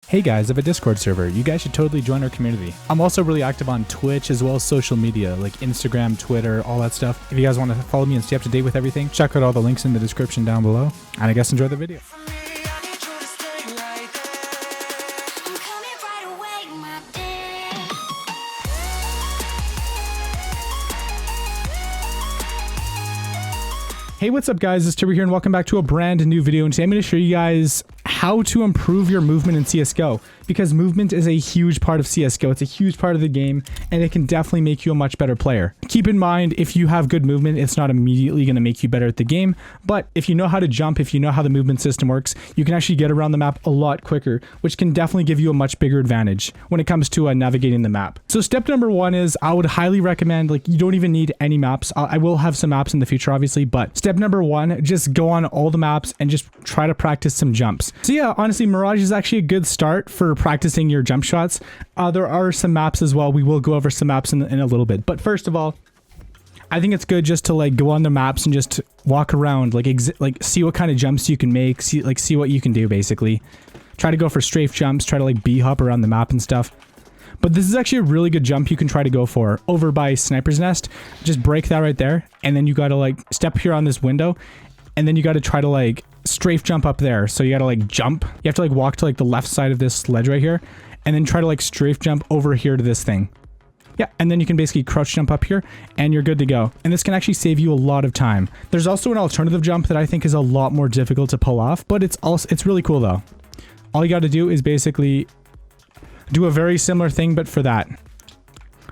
Hey guys, I have a Discord server. You guys should totally join our community. I'm also really active on Twitch as well as social media like Instagram, Twitter, all that stuff. If you guys want to follow me and stay up to date with everything, check out all the links in the description down below. And I guess enjoy the video. Hey, what's up guys? It's Tibber here and welcome back to a brand new video. And today I'm going to show you guys how to improve your movement in CSGO, because movement is a huge part of CSGO. It's a huge part of the game and it can definitely make you a much better player. Keep in mind, if you have good movement, it's not immediately going to make you better at the game, but if you know how to jump, if you know how the movement system works, you can actually get around the map a lot quicker, which can definitely give you a much bigger advantage when it comes to navigating the map. So step number one is I would highly recommend, like, you don't even need any maps. I will have some maps in the future, obviously, but step number one, just go on all the maps and just try to practice some jumps. So yeah, honestly, Mirage is actually a good start for practicing your jump shots. There are some maps as well. We will go over some maps in a little bit, but first of all, I think it's good just to like go on the maps and just walk around, like see what kind of jumps you can make, see what you can do basically. Try to go for strafe jumps, try to like b-hop around the map and stuff. But this is actually a really good jump you can try to go for over by Sniper's Nest. Just break that right there, and then you gotta like step here on this window, and then you gotta try to like strafe jump up there. So you gotta like jump. You have to like walk to like the left side of this ledge right here, and then try to like strafe jump over here to this thing. Yeah, and then you can basically crouch jump up here and you're good to go. And this can actually save you a lot of time. There's also an alternative jump that I think is a lot more difficult to pull off, but it's really cool though. All you got to do is basically do a very similar thing, but for that.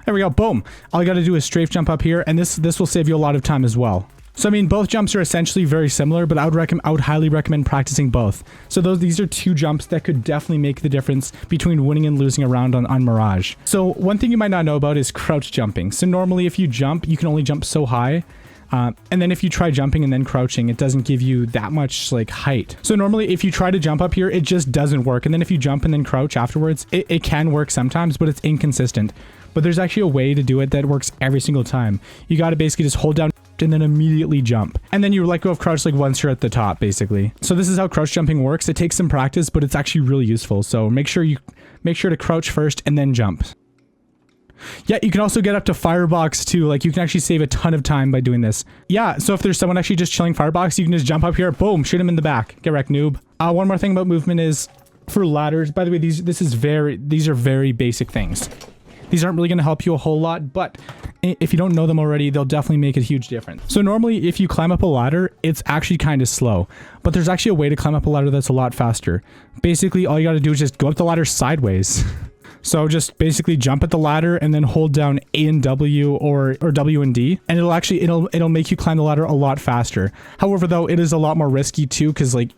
There we go, boom. All you got to do is strafe jump up here, and this will save you a lot of time as well. So I mean, both jumps are essentially very similar, but I would highly recommend practicing both. So these are two jumps that could definitely make the difference between winning and losing a round on Mirage. So one thing you might not know about is crouch jumping. So normally if you jump, you can only jump so high. And then if you try jumping and then crouching, it doesn't give you that much like height. So normally if you try to jump up here, it just doesn't work. And then if you jump and then crouch afterwards, it can work sometimes, but it's inconsistent. But there's actually a way to do it that works every single time. You got to basically just hold down and then immediately jump. And then you let go of crouch like once you're at the top, basically. So this is how crouch jumping works. It takes some practice, but it's actually really useful. So make sure to crouch first and then jump. Yeah, you can also get up to firebox too. Like, you can actually save a ton of time by doing this. Yeah, so if there's someone actually just chilling firebox, you can just jump up here, boom, shoot him in the back. Get wrecked, noob. One more thing about movement is for ladders. By the way, these are very basic things. These aren't really going to help you a whole lot, but if you don't know them already, they'll definitely make a huge difference. So normally if you climb up a ladder, it's actually kind of slow, but there's actually a way to climb up a ladder that's a lot faster. Basically, all you got to do is just go up the ladder sideways. So just basically jump at the ladder and then hold down A and W or W and D, and it'll make you climb the ladder a lot faster. However, though, it is a lot more risky too, because like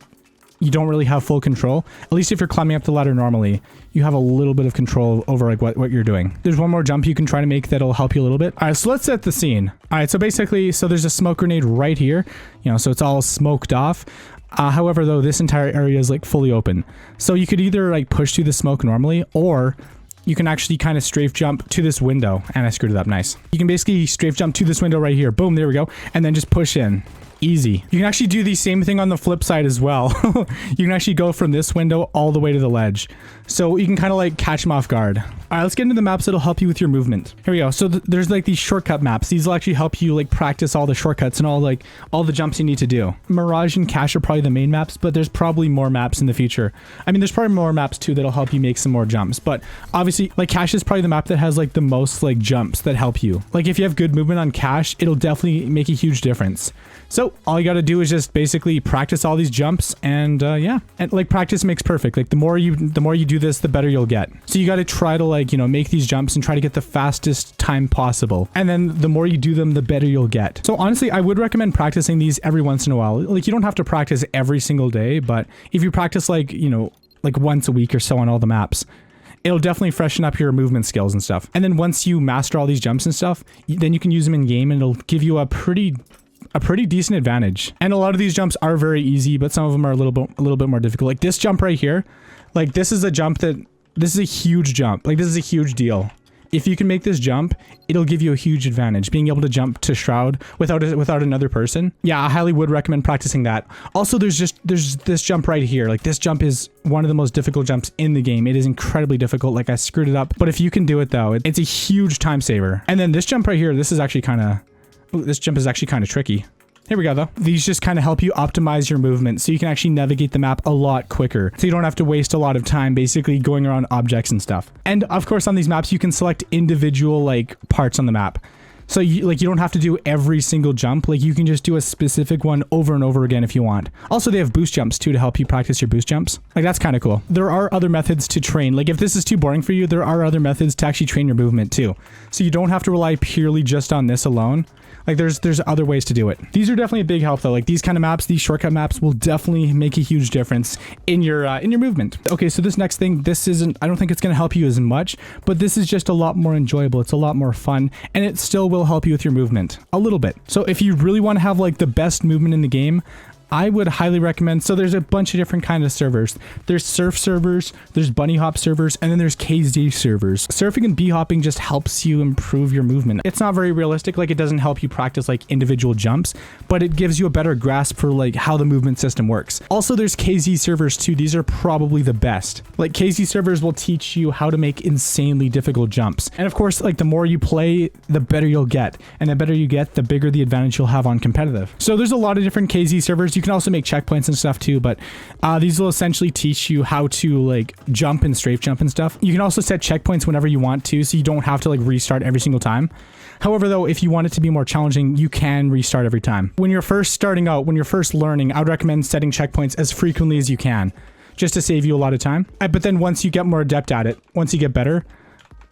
you don't really have full control. At least if you're climbing up the ladder normally, you have a little bit of control over like what you're doing. There's one more jump you can try to make that'll help you a little bit. All right, so let's set the scene. All right, so basically, there's a smoke grenade right here, you know, so it's all smoked off. However, though, this entire area is like fully open. So you could either like push through the smoke normally, or you can actually kind of strafe jump to this window. And I screwed it up, nice. You can basically strafe jump to this window right here. Boom, there we go. And then just push in. Easy. You can actually do the same thing on the flip side as well. You can actually go from this window all the way to the ledge. So you can kind of like catch them off guard. All right, let's get into the maps that'll help you with your movement. Here we go. So there's like these shortcut maps. These will actually help you like practice all the shortcuts and all the jumps you need to do. Mirage and Cache are probably the main maps, but there's probably more maps in the future. I mean, there's probably more maps too that'll help you make some more jumps, but obviously like Cache is probably the map that has like the most like jumps that help you. Like if you have good movement on Cache, it'll definitely make a huge difference. So all you got to do is just basically practice all these jumps, and yeah, and like practice makes perfect. Like the more you do this, the better you'll get. So you got to try to like, you know, make these jumps and try to get the fastest time possible. And then the more you do them, the better you'll get. So honestly, I would recommend practicing these every once in a while. Like you don't have to practice every single day, but if you practice like, you know, like once a week or so on all the maps, it'll definitely freshen up your movement skills and stuff. And then once you master all these jumps and stuff, then you can use them in game, and it'll give you a pretty decent advantage. And a lot of these jumps are very easy, but some of them are a little bit more difficult. Like this jump right here, like this is a jump this is a huge jump. Like this is a huge deal. If you can make this jump, it'll give you a huge advantage, being able to jump to Shroud without another person. Yeah, I highly would recommend practicing that. Also, there's this jump right here. Like, this jump is one of the most difficult jumps in the game. It is incredibly difficult. Like, I screwed it up, but if you can do it though, it's a huge time saver. And then this jump right here, this is actually kind of, this jump is actually kind of tricky. Here we go though. These just kind of help you optimize your movement so you can actually navigate the map a lot quicker. So you don't have to waste a lot of time basically going around objects and stuff. And of course on these maps you can select individual like parts on the map. So you don't have to do every single jump. Like, you can just do a specific one over and over again if you want. Also, they have boost jumps too to help you practice your boost jumps. Like, that's kind of cool. There are other methods to train. Like, if this is too boring for you, there are other methods to actually train your movement too. So you don't have to rely purely just on this alone. Like, there's other ways to do it. These are definitely a big help though. Like, these kind of maps, these shortcut maps will definitely make a huge difference in your movement. Okay, so this next thing, I don't think it's going to help you as much, but this is just a lot more enjoyable. It's a lot more fun, and it still will help you with your movement a little bit. So if you really want to have like the best movement in the game, I would highly recommend, so there's a bunch of different kind of servers. There's surf servers, there's bunny hop servers, and then there's KZ servers. Surfing and bee hopping just helps you improve your movement. It's not very realistic, like it doesn't help you practice like individual jumps, but it gives you a better grasp for like how the movement system works. Also, there's KZ servers too. These are probably the best. Like, KZ servers will teach you how to make insanely difficult jumps. And of course, like, the more you play, the better you'll get. And the better you get, the bigger the advantage you'll have on competitive. So there's a lot of different KZ servers. You can also make checkpoints and stuff too, but these will essentially teach you how to like jump and strafe jump and stuff. You can also set checkpoints whenever you want to, so you don't have to like restart every single time. However, though, if you want it to be more challenging, you can restart every time. When you're first starting out, when you're first learning, I would recommend setting checkpoints as frequently as you can, just to save you a lot of time. But then once you get more adept at it, once you get better,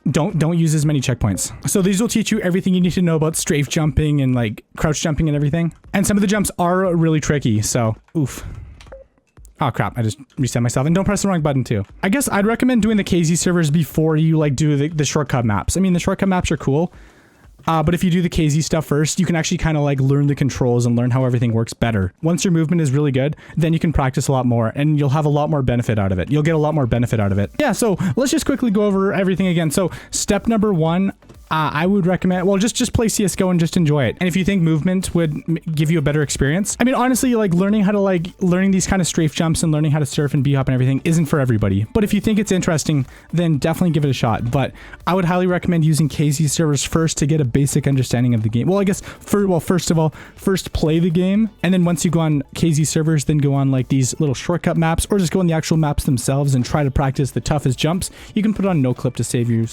don't use as many checkpoints. So these will teach you everything you need to know about strafe jumping and like crouch jumping and everything. And some of the jumps are really tricky, so oof. Oh crap, I just reset myself. And don't press the wrong button too. I guess I'd recommend doing the KZ servers before you like do the shortcut maps. I mean, the shortcut maps are cool. But if you do the KZ stuff first, you can actually kind of like learn the controls and learn how everything works better. Once your movement is really good, then you can practice a lot more and you'll have a lot more benefit out of it. You'll get a lot more benefit out of it. Yeah, so let's just quickly go over everything again. So step number 1, I would recommend, well, just play CSGO and just enjoy it. And if you think movement would give you a better experience, I mean, honestly, like learning these kind of strafe jumps and learning how to surf and bee hop and everything isn't for everybody. But if you think it's interesting, then definitely give it a shot. But I would highly recommend using KZ servers first to get a basic understanding of the game. Well, I guess first of all, play the game. And then once you go on KZ servers, then go on like these little shortcut maps, or just go on the actual maps themselves and try to practice the toughest jumps. You can put on no clip to save you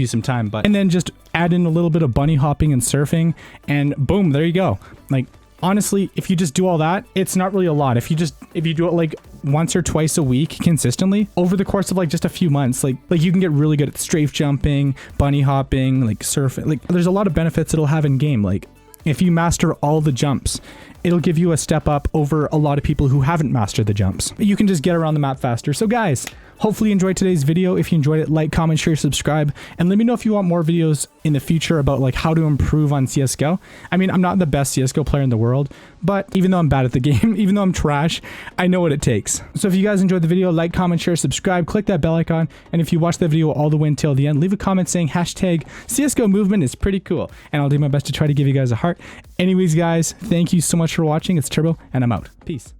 some time, and then just add in a little bit of bunny hopping and surfing, and boom, there you go. Like, honestly, if you just do all that, it's not really a lot. If you do it like once or twice a week consistently over the course of like just a few months, like you can get really good at strafe jumping, bunny hopping, like surfing. Like, there's a lot of benefits it'll have in game. Like, if you master all the jumps, it'll give you a step up over a lot of people who haven't mastered the jumps. You can just get around the map faster. So guys, hopefully you enjoyed today's video. If you enjoyed it, like, comment, share, subscribe, and let me know if you want more videos in the future about like how to improve on CSGO. I mean, I'm not the best CSGO player in the world, but even though I'm bad at the game, even though I'm trash, I know what it takes. So if you guys enjoyed the video, like, comment, share, subscribe, click that bell icon, and if you watch the video all the way until the end, leave a comment saying hashtag CSGO movement is pretty cool, and I'll do my best to try to give you guys a heart. Anyways, guys, thank you so much for watching. It's Turbo, and I'm out. Peace.